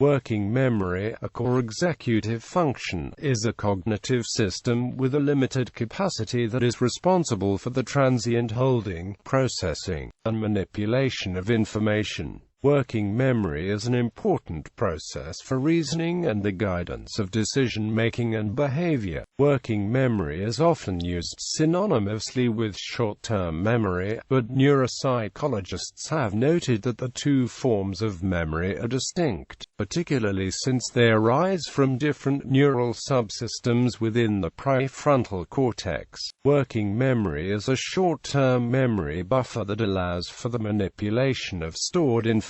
Working memory, a core executive function, is a cognitive system with a limited capacity that is responsible for the transient holding, processing, and manipulation of information. Working memory is an important process for reasoning and the guidance of decision-making and behavior. Working memory is often used synonymously with short-term memory, but neuropsychologists have noted that the two forms of memory are distinct, particularly since they arise from different neural subsystems within the prefrontal cortex. Working memory is a short-term memory buffer that allows for the manipulation of stored information,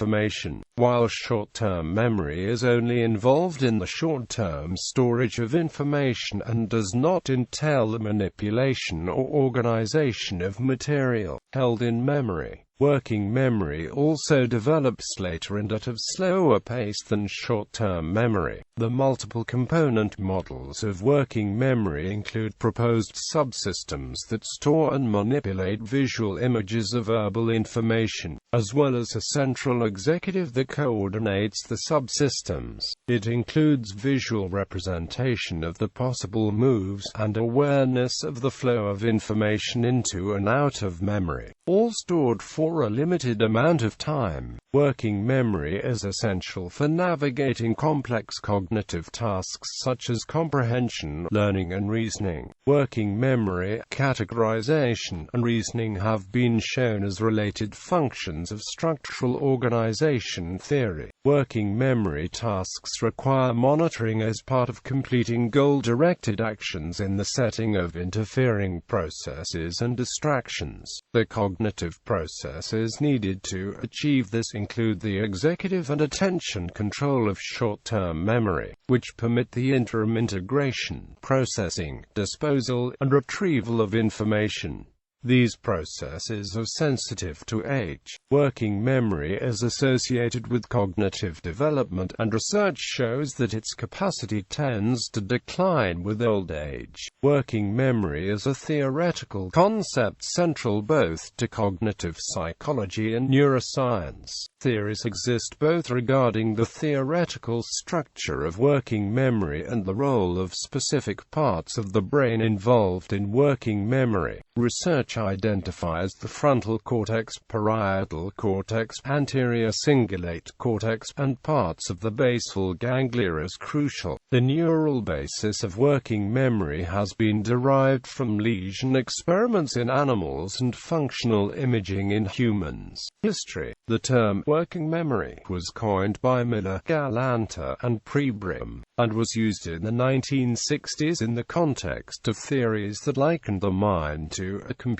while short-term memory is only involved in the short-term storage of information and does not entail the manipulation or organization of material held in memory. Working memory also develops later and at a slower pace than short-term memory. The multiple component models of working memory include proposed subsystems that store and manipulate visual images of verbal information, as well as a central executive that coordinates the subsystems. It includes visual representation of the possible moves and awareness of the flow of information into and out of memory, all stored for a limited amount of time. Working memory is essential for navigating complex cognitive tasks such as comprehension, learning and reasoning. Working memory, categorization, and reasoning have been shown as related functions of structural organization theory. Working memory tasks require monitoring as part of completing goal-directed actions in the setting of interfering processes and distractions. The cognitive processes needed to achieve this include the executive and attention control of short-term memory, which permit the interim integration, processing, disposal, and retrieval of information. These processes are sensitive to age. Working memory is associated with cognitive development, and research shows that its capacity tends to decline with old age. Working memory is a theoretical concept central both to cognitive psychology and neuroscience. Theories exist both regarding the theoretical structure of working memory and the role of specific parts of the brain involved in working memory. Research identifies the frontal cortex, parietal cortex, anterior cingulate cortex, and parts of the basal ganglia as crucial. The neural basis of working memory has been derived from lesion experiments in animals and functional imaging in humans. History. The term working memory was coined by Miller, Galanta, and Pribram, and was used in the 1960s in the context of theories that likened the mind to a computer.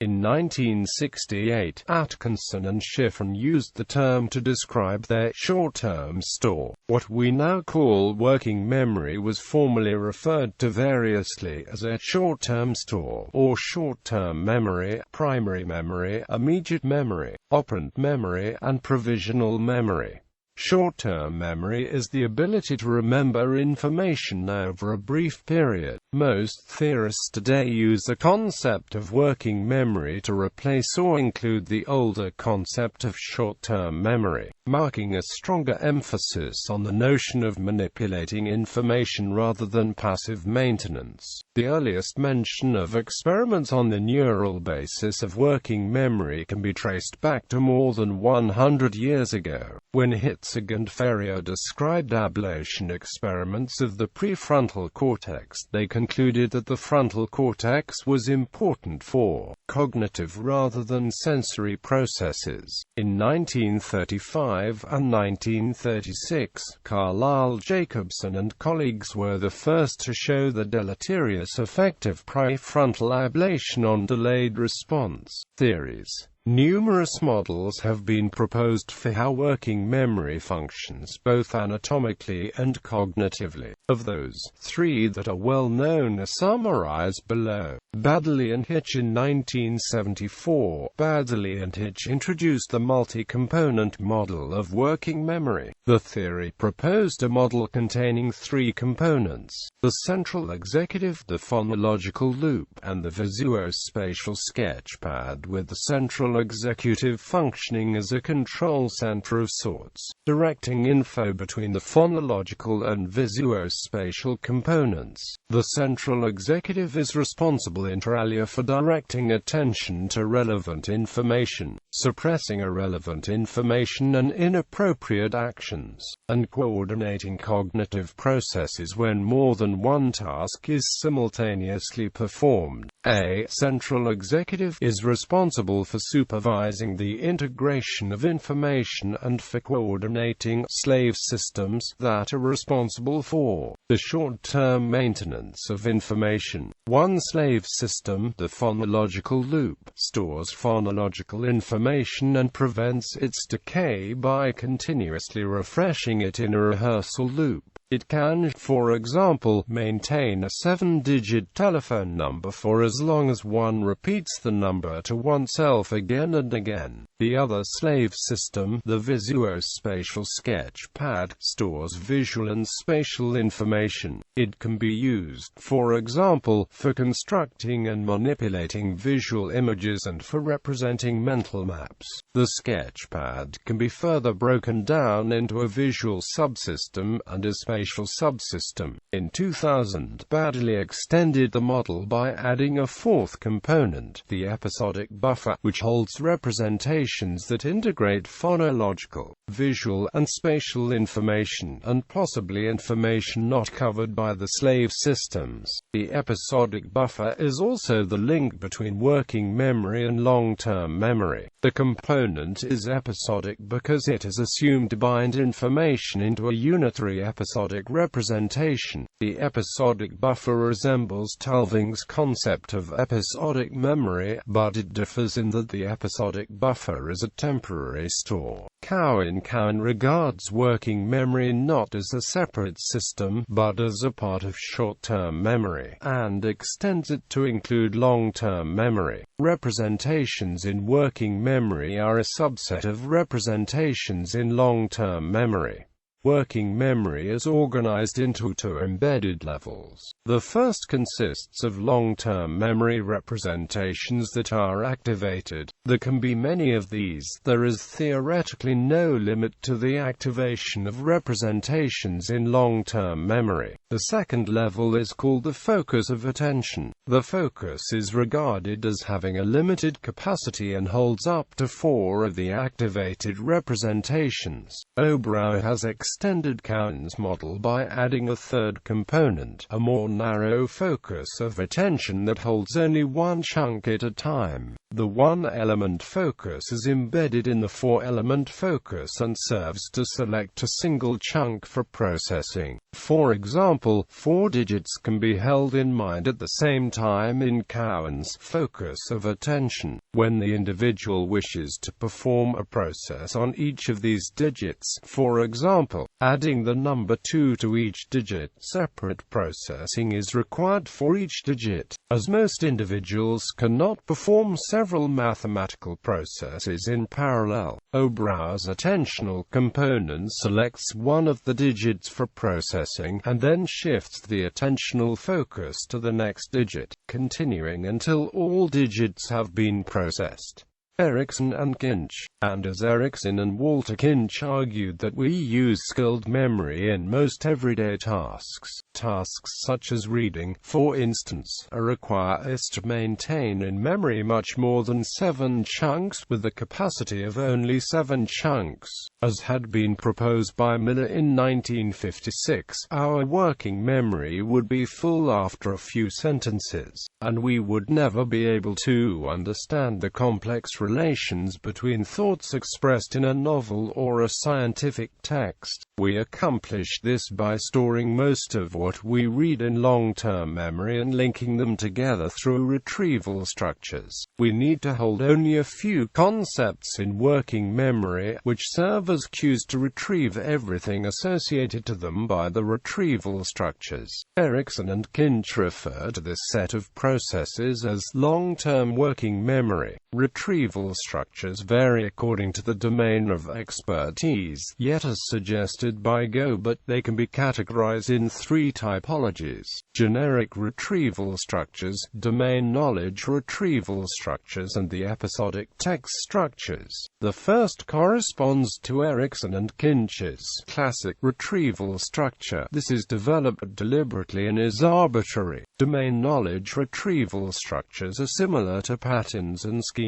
In 1968, Atkinson and Shiffrin used the term to describe their short-term store. What we now call working memory was formerly referred to variously as a short-term store, or short-term memory, primary memory, immediate memory, operant memory, and provisional memory. Short-term memory is the ability to remember information over a brief period. Most theorists today use the concept of working memory to replace or include the older concept of short-term memory, marking a stronger emphasis on the notion of manipulating information rather than passive maintenance. The earliest mention of experiments on the neural basis of working memory can be traced back to more than 100 years ago, when Hitzig and Ferrier described ablation experiments of the prefrontal cortex. They concluded that the frontal cortex was important for cognitive rather than sensory processes. In 1935 and 1936, Carlyle Jacobson and colleagues were the first to show the deleterious effect of prefrontal ablation on delayed response theories. Numerous models have been proposed for how working memory functions both anatomically and cognitively. Of those, three that are well known are summarized below. Baddeley and Hitch in 1974. Baddeley and Hitch introduced the multi-component model of working memory. The theory proposed a model containing three components: the central executive, the phonological loop, and the visuospatial sketchpad, with the central central executive functioning as a control center of sorts, directing info between the phonological and visuospatial components. The central executive is responsible inter alia for directing attention to relevant information, suppressing irrelevant information and inappropriate actions, and coordinating cognitive processes when more than one task is simultaneously performed. A central executive is responsible for supervising the integration of information and for coordinating slave systems that are responsible for the short-term maintenance of information. One slave system, the phonological loop, stores phonological information and prevents its decay by continuously refreshing it in a rehearsal loop. It can, for example, maintain a 7-digit telephone number for as long as one repeats the number to oneself again and again. The other slave system, the visuospatial sketchpad, stores visual and spatial information. It can be used, for example, for constructing and manipulating visual images and for representing mental maps. The sketchpad can be further broken down into a visual subsystem and a spatial subsystem. In 2000, Baddeley extended the model by adding a fourth component, the episodic buffer, which holds representations that integrate phonological, visual, and spatial information, and possibly information not covered by the slave systems. The episodic buffer is also the link between working memory and long-term memory. The component is episodic because it is assumed to bind information into a unitary episodic representation. The episodic buffer resembles Tulving's concept of episodic memory, but it differs in that the episodic buffer is a temporary store. Cowan regards working memory not as a separate system, but as a part of short-term memory, and extends it to include long-term memory. Representations in working memory are a subset of representations in long-term memory. Working memory is organized into two embedded levels. The first consists of long-term memory representations that are activated. There can be many of these. There is theoretically no limit to the activation of representations in long-term memory. The second level is called the focus of attention. The focus is regarded as having a limited capacity and holds up to 4 of the activated representations. Obrow has extended Cowan's model by adding a third component, a more narrow focus of attention that holds only one chunk at a time. The one-element focus is embedded in the 4-element focus and serves to select a single chunk for processing. For example, 4 digits can be held in mind at the same time in Cowan's focus of attention. When the individual wishes to perform a process on each of these digits, for example, adding the number 2 to each digit, separate processing is required for each digit. As most individuals cannot perform several mathematical processes in parallel, Obrow's attentional component selects one of the digits for processing, and then shifts the attentional focus to the next digit, continuing until all digits have been processed. Erickson and Kinch. And as Erickson and Walter Kinch argued that we use skilled memory in most everyday tasks. Tasks such as reading, for instance, require us to maintain in memory much more than 7 chunks, with the capacity of only 7 chunks. As had been proposed by Miller in 1956, our working memory would be full after a few sentences, and we would never be able to understand the complex relations between thoughts expressed in a novel or a scientific text. We accomplish this by storing most of what we read in long-term memory and linking them together through retrieval structures. We need to hold only a few concepts in working memory, which serve as cues to retrieve everything associated to them by the retrieval structures. Erickson and Kinch refer to this set of processes as long-term working memory. Retrieval structures vary according to the domain of expertise, yet as suggested by Gobert, they can be categorized in three typologies: generic retrieval structures, domain knowledge retrieval structures, and the episodic text structures. The first corresponds to Erikson and Kinch's classic retrieval structure. This is developed deliberately and is arbitrary. Domain knowledge retrieval structures are similar to patterns and schemas.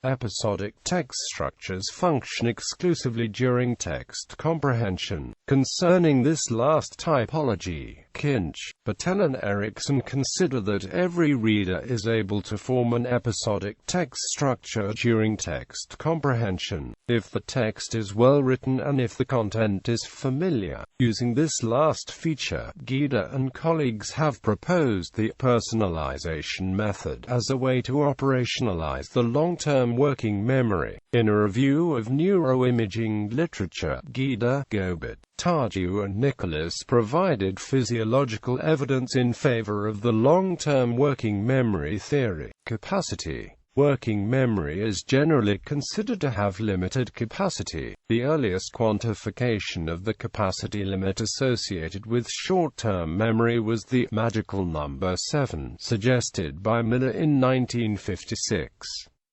Episodic text structures function exclusively during text comprehension. Concerning this last typology, Kinch, Patel and Erikson consider that every reader is able to form an episodic text structure during text comprehension, if the text is well written and if the content is familiar. Using this last feature, Guida and colleagues have proposed the personalization method as a way to operationalize the long-term working memory. In a review of neuroimaging literature, Guida, Gobert, Tardieu and Nicholas provided physiological evidence in favor of the long-term working memory theory. Capacity. Working memory is generally considered to have limited capacity. The earliest quantification of the capacity limit associated with short-term memory was the magical number 7, suggested by Miller in 1956.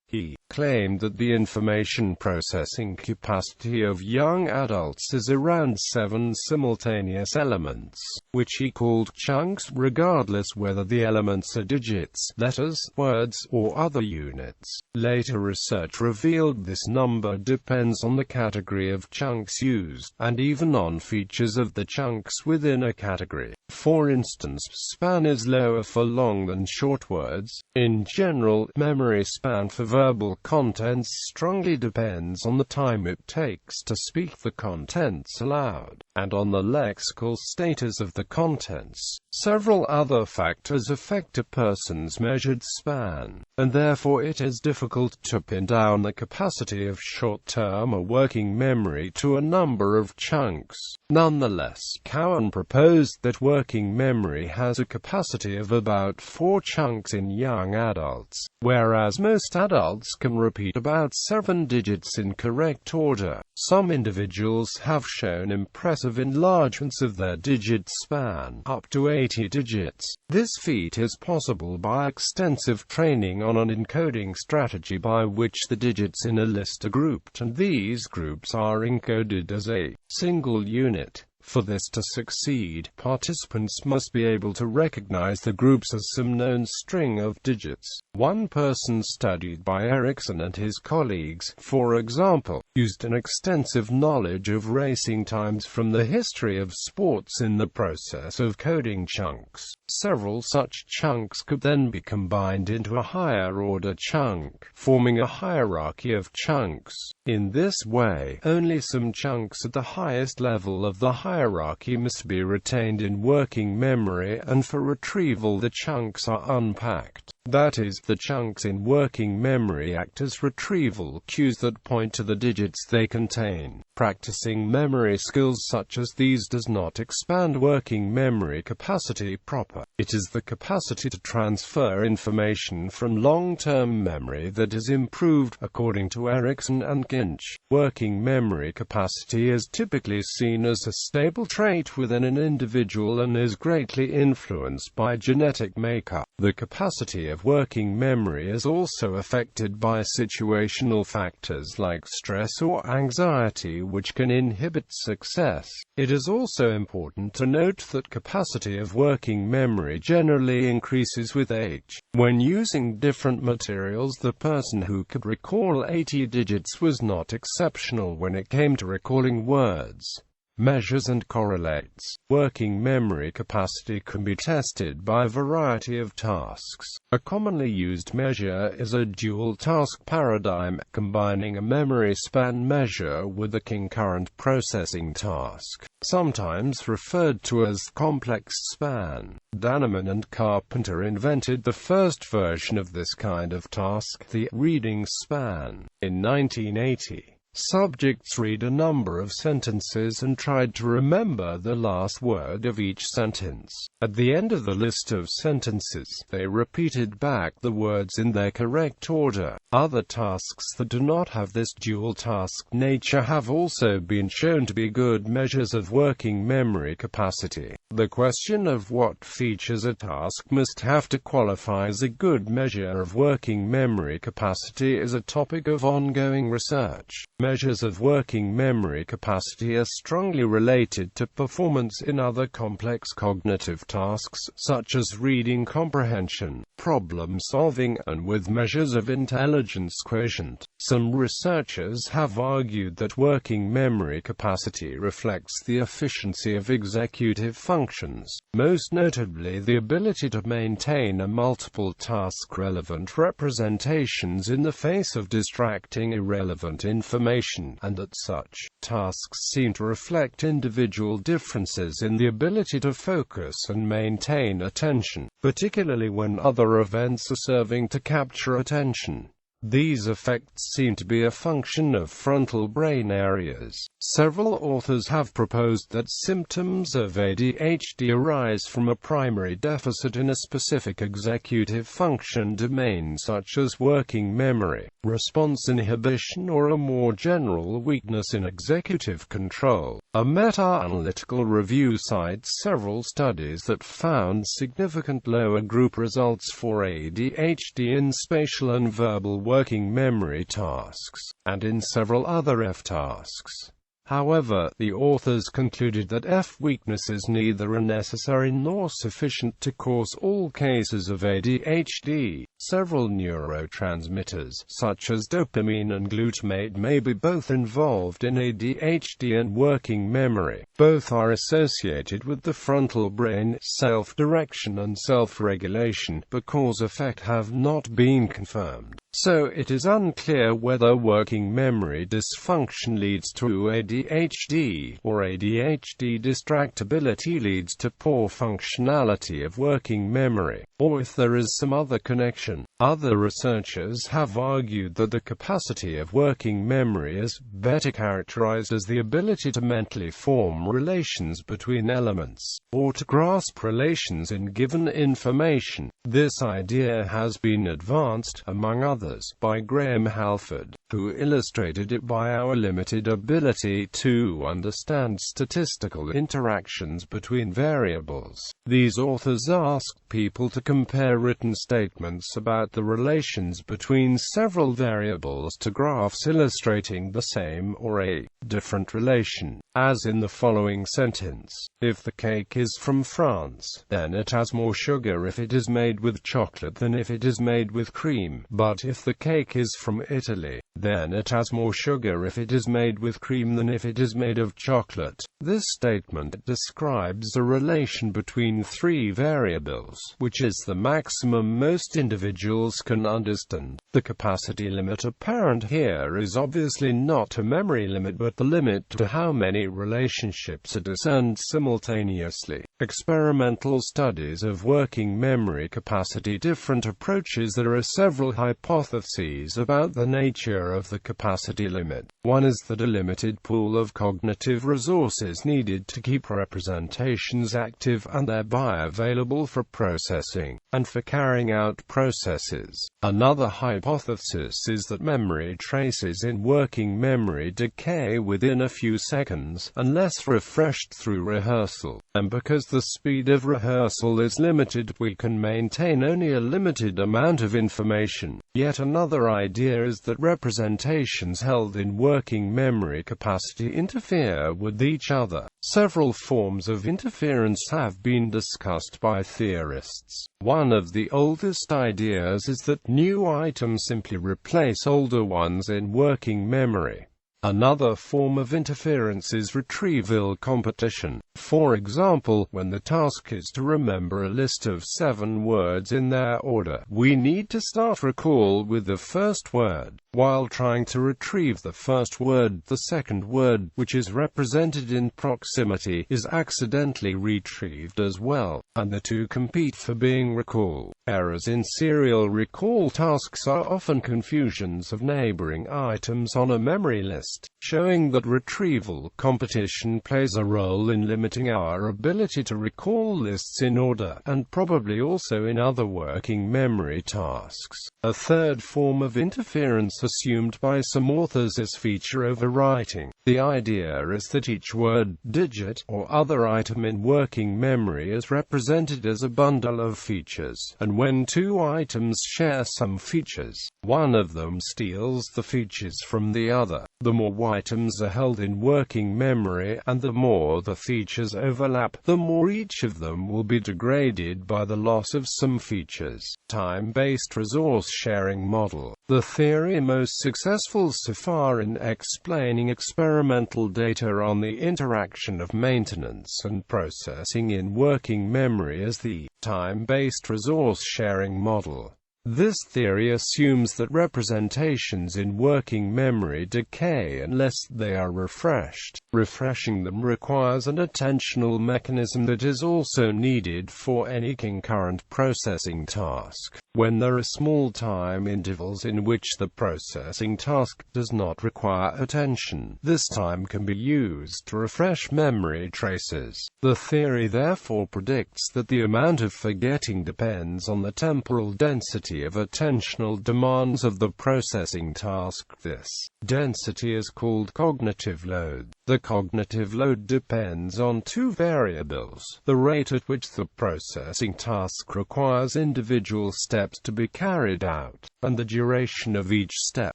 He claimed that the information processing capacity of young adults is around 7 simultaneous elements, which he called chunks, regardless whether the elements are digits, letters, words, or other units. Later research revealed this number depends on the category of chunks used, and even on features of the chunks within a category. For instance, span is lower for long than short words. In general, memory span for verbal contents strongly depends on the time it takes to speak the contents aloud, and on the lexical status of the contents. Several other factors affect a person's measured span, and therefore it is difficult to pin down the capacity of short-term or working memory to a number of chunks. Nonetheless, Cowan proposed that working memory has a capacity of about 4 chunks in young adults, whereas most adults can repeat about 7 digits in correct order. Some individuals have shown impressive enlargements of their digit span, up to 80 digits. This feat is possible by extensive training on an encoding strategy by which the digits in a list are grouped, and these groups are encoded as a single unit. For this to succeed, participants must be able to recognize the groups as some known string of digits. One person studied by Erikson and his colleagues, for example, used an extensive knowledge of racing times from the history of sports in the process of coding chunks. Several such chunks could then be combined into a higher-order chunk, forming a hierarchy of chunks. In this way, only some chunks at the highest level of the hierarchy must be retained in working memory, and for retrieval the chunks are unpacked. That is, the chunks in working memory act as retrieval cues that point to the digits they contain. Practicing memory skills such as these does not expand working memory capacity proper. It is the capacity to transfer information from long-term memory that is improved, according to Erikson and Kinch. Working memory capacity is typically seen as a stable trait within an individual and is greatly influenced by genetic makeup. The capacity of working memory is also affected by situational factors like stress or anxiety, which can inhibit success. It is also important to note that capacity of working memory generally increases with age. When using different materials, the person who could recall 80 digits was not exceptional when it came to recalling words, measures and correlates. Working memory capacity can be tested by a variety of tasks. A commonly used measure is a dual-task paradigm, combining a memory span measure with a concurrent processing task, sometimes referred to as complex span. Dannemann and Carpenter invented the first version of this kind of task, the reading span, in 1980. Subjects read a number of sentences and tried to remember the last word of each sentence. At the end of the list of sentences, they repeated back the words in their correct order. Other tasks that do not have this dual task nature have also been shown to be good measures of working memory capacity. The question of what features a task must have to qualify as a good measure of working memory capacity is a topic of ongoing research. Measures of working memory capacity are strongly related to performance in other complex cognitive tasks, such as reading comprehension, problem solving, and with measures of intelligence quotient. Some researchers have argued that working memory capacity reflects the efficiency of executive functions, most notably the ability to maintain a multiple task-relevant representations in the face of distracting irrelevant information, and that such tasks seem to reflect individual differences in the ability to focus and maintain attention, particularly when other events are serving to capture attention. These effects seem to be a function of frontal brain areas. Several authors have proposed that symptoms of ADHD arise from a primary deficit in a specific executive function domain such as working memory, response inhibition, or a more general weakness in executive control. A meta-analytical review cites several studies that found significant lower group results for ADHD in spatial and verbal working memory tasks, and in several other F tasks. However, the authors concluded that F weaknesses neither are necessary nor sufficient to cause all cases of ADHD. Several neurotransmitters, such as dopamine and glutamate, may be both involved in ADHD and working memory. Both are associated with the frontal brain, self-direction and self-regulation, but cause-effect have not been confirmed. So it is unclear whether working memory dysfunction leads to ADHD, or ADHD distractibility leads to poor functionality of working memory, or if there is some other connection. Other researchers have argued that the capacity of working memory is better characterized as the ability to mentally form relations between elements, or to grasp relations in given information. This idea has been advanced, among others, by Graham Halford, who illustrated it by our limited ability to understand statistical interactions between variables. These authors asked people to compare written statements about the relations between several variables to graphs illustrating the same or a different relation, as in the following sentence: if the cake is from France, then it has more sugar if it is made with chocolate than if it is made with cream. But if the cake is from Italy, then it has more sugar if it is made with cream than if it is made of chocolate. This statement describes a relation between three variables, which is the maximum most individuals can understand. The capacity limit apparent here is obviously not a memory limit but the limit to how many relationships are discerned simultaneously. Experimental studies of working memory capacity. Different approaches. There are several hypotheses about the nature of the capacity limit. One is that a limited pool of cognitive resources needed to keep representations active and thereby available for processing, and for carrying out processes. Another hypothesis is that memory traces in working memory decay within a few seconds, unless refreshed through rehearsal, and because the speed of rehearsal is limited, we can maintain only a limited amount of information. Yet another idea is that representations held in working memory capacity interfere with each other. Several forms of interference have been discussed by theorists. One of the oldest ideas is that new items simply replace older ones in working memory. Another form of interference is retrieval competition. For example, when the task is to remember a list of 7 words in their order, we need to start recall with the first word. While trying to retrieve the first word, the second word, which is represented in proximity, is accidentally retrieved as well, and the two compete for being recalled. Errors in serial recall tasks are often confusions of neighboring items on a memory list. list, showing that retrieval competition plays a role in limiting our ability to recall lists in order, and probably also in other working memory tasks. A third form of interference assumed by some authors is feature overwriting. The idea is that each word, digit, or other item in working memory is represented as a bundle of features, and when two items share some features, one of them steals the features from the other. The more items are held in working memory, and the more the features overlap, the more each of them will be degraded by the loss of some features. Time-based resource sharing model. The theory most successful so far in explaining experimental data on the interaction of maintenance and processing in working memory is the time-based resource sharing model. This theory assumes that representations in working memory decay unless they are refreshed. Refreshing them requires an attentional mechanism that is also needed for any concurrent processing task. When there are small time intervals in which the processing task does not require attention, this time can be used to refresh memory traces. The theory therefore predicts that the amount of forgetting depends on the temporal density of attentional demands of the processing task. This density is called cognitive load. The cognitive load depends on two variables: the rate at which the processing task requires individual steps to be carried out, and the duration of each step.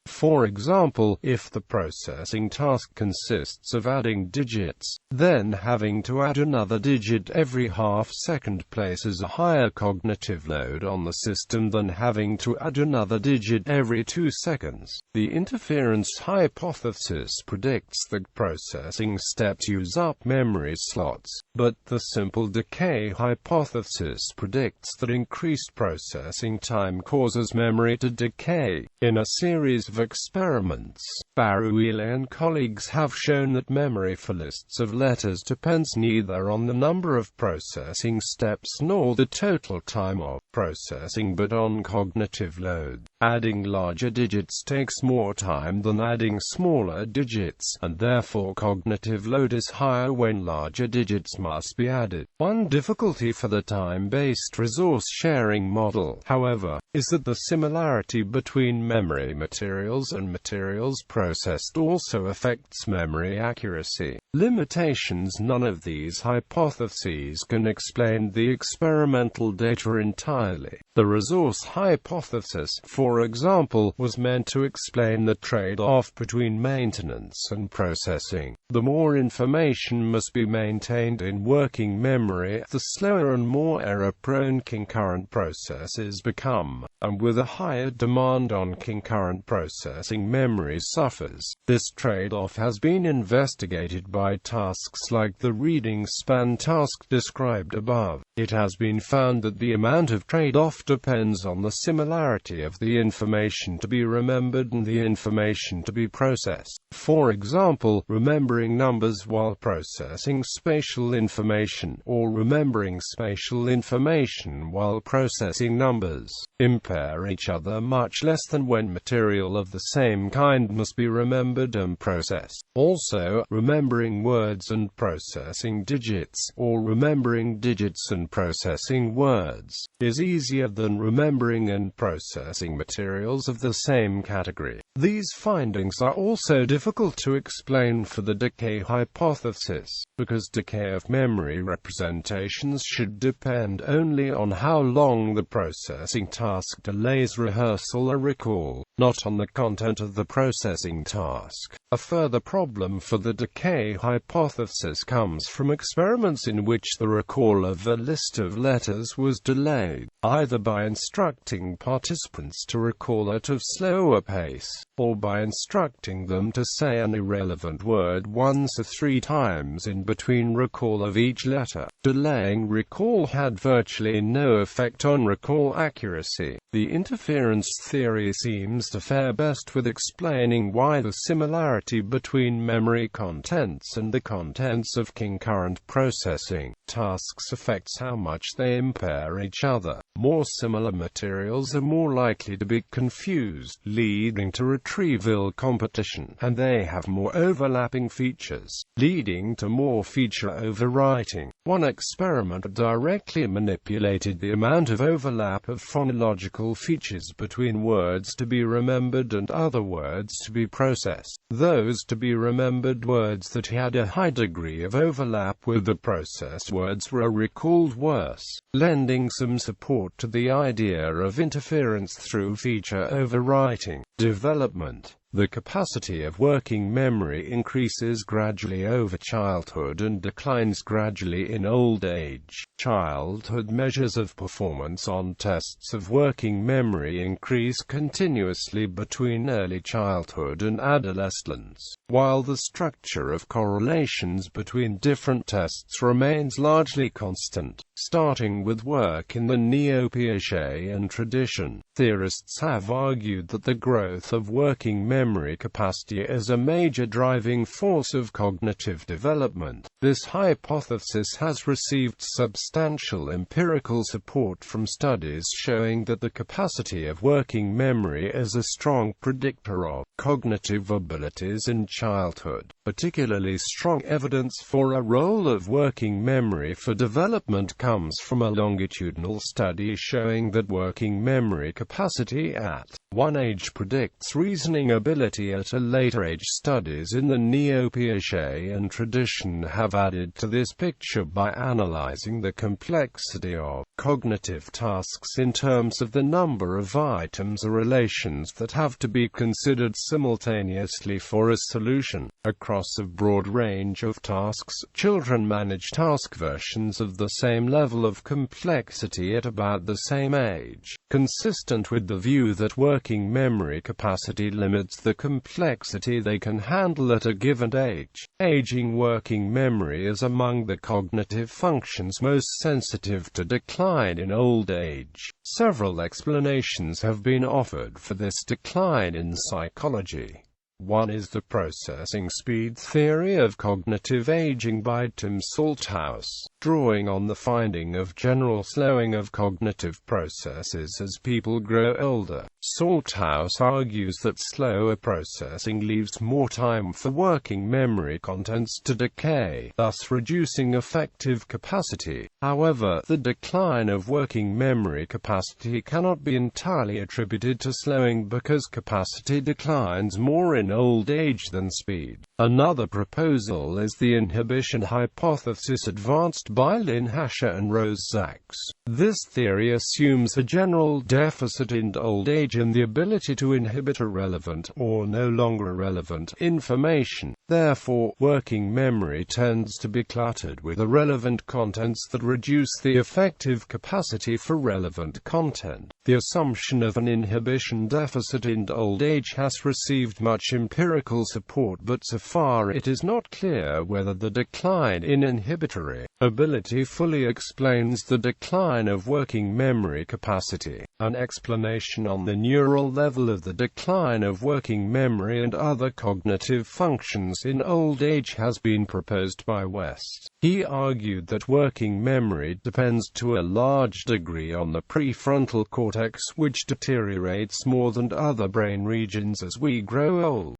For example, if the processing task consists of adding digits, then having to add another digit every half-second places a higher cognitive load on the system than having to add another digit every 2 seconds. The interference hypothesis predicts that processing steps use up memory slots, but the simple decay hypothesis predicts that increased processing time causes memory to decay. In a series of experiments, Baruile and colleagues have shown that memory for lists of letters depends neither on the number of processing steps nor the total time of processing but on cognitive load. Adding larger digits takes more time than adding smaller digits, and therefore cognitive load is higher when larger digits must be added. One difficulty for the time-based resource sharing model, however, is that the similarity between memory materials and materials processed also affects memory accuracy. Limitations. None of these hypotheses can explain the experimental data entirely. The resource hypothesis, for example, was meant to explain the trade-off between maintenance and processing. The more information must be maintained in working memory, the slower and more error-prone concurrent processes become, and with a higher demand on concurrent processing, memory suffers. This trade-off has been investigated by tasks like the reading span task described above. It has been found that the amount of trade-off depends on the similarity of the information to be remembered and the information to be processed. For example, remembering numbers while processing spatial information, or remembering spatial information while processing numbers, impair each other much less than when material of the same kind must be remembered and processed. Also, remembering words and processing digits, or remembering digits and processing words, is easier than remembering and processing materials of the same category. These findings are also difficult to explain for the decay hypothesis, because decay of memory representations should depend only on how long the processing task delays rehearsal or recall, not on the content of the processing task. A further problem for the decay hypothesis comes from experiments in which the recall of a list of letters was delayed, either by instructing participants to recall at a slower pace, or by instructing them to say an irrelevant word 1 to 3 times in between recall of each letter. Delaying recall had virtually no effect on recall accuracy. The interference theory seems to fare best with explaining why the similarity between memory contents and the contents of concurrent processing tasks affects how much they impair each other. More similar materials are more likely to be confused, leading to retrieval competition, and they have more overlapping features, leading to more feature overwriting. One experiment directly manipulated the amount of overlap of phonological features between words to be remembered and other words to be processed. Those to be remembered words that had a high degree of overlap with the processed words were recalled worse, lending some support to the idea of interference through feature overwriting. Development. The capacity of working memory increases gradually over childhood and declines gradually in old age. Childhood measures of performance on tests of working memory increase continuously between early childhood and adolescence, while the structure of correlations between different tests remains largely constant. Starting with work in the Neo-Piagetian tradition, theorists have argued that the growth of working memory capacity is a major driving force of cognitive development. This hypothesis has received substantial empirical support from studies showing that the capacity of working memory is a strong predictor of cognitive abilities in childhood. Particularly strong evidence for a role of working memory for development comes from a longitudinal study showing that working memory capacity at one age predicts reasoning ability at a later age. Studies in the Neo-Piagetian tradition have added to this picture by analyzing the complexity of cognitive tasks in terms of the number of items or relations that have to be considered simultaneously for a solution. Across a broad range of tasks, children manage task versions of the same level of complexity at about the same age, consistent with the view that working memory capacity limits the complexity they can handle at a given age. Aging working memory is among the cognitive functions most sensitive to decline in old age. Several explanations have been offered for this decline in psychology. One is the processing speed theory of cognitive aging by Tim Salthouse, drawing on the finding of general slowing of cognitive processes as people grow older. Salthouse argues that slower processing leaves more time for working memory contents to decay, thus reducing effective capacity. However, the decline of working memory capacity cannot be entirely attributed to slowing because capacity declines more in old age than speed. Another proposal is the inhibition hypothesis advanced by Lynn Hasher and Rose Sachs. This theory assumes a general deficit in old age in the ability to inhibit irrelevant or no longer relevant information. Therefore, working memory tends to be cluttered with irrelevant contents that reduce the effective capacity for relevant content. The assumption of an inhibition deficit in old age has received much empirical support, but so far it is not clear whether the decline in inhibitory ability fully explains the decline of working memory capacity. An explanation on the neural level of the decline of working memory and other cognitive functions in old age has been proposed by West. He argued that working memory depends to a large degree on the prefrontal cortex, which deteriorates more than other brain regions as we grow old.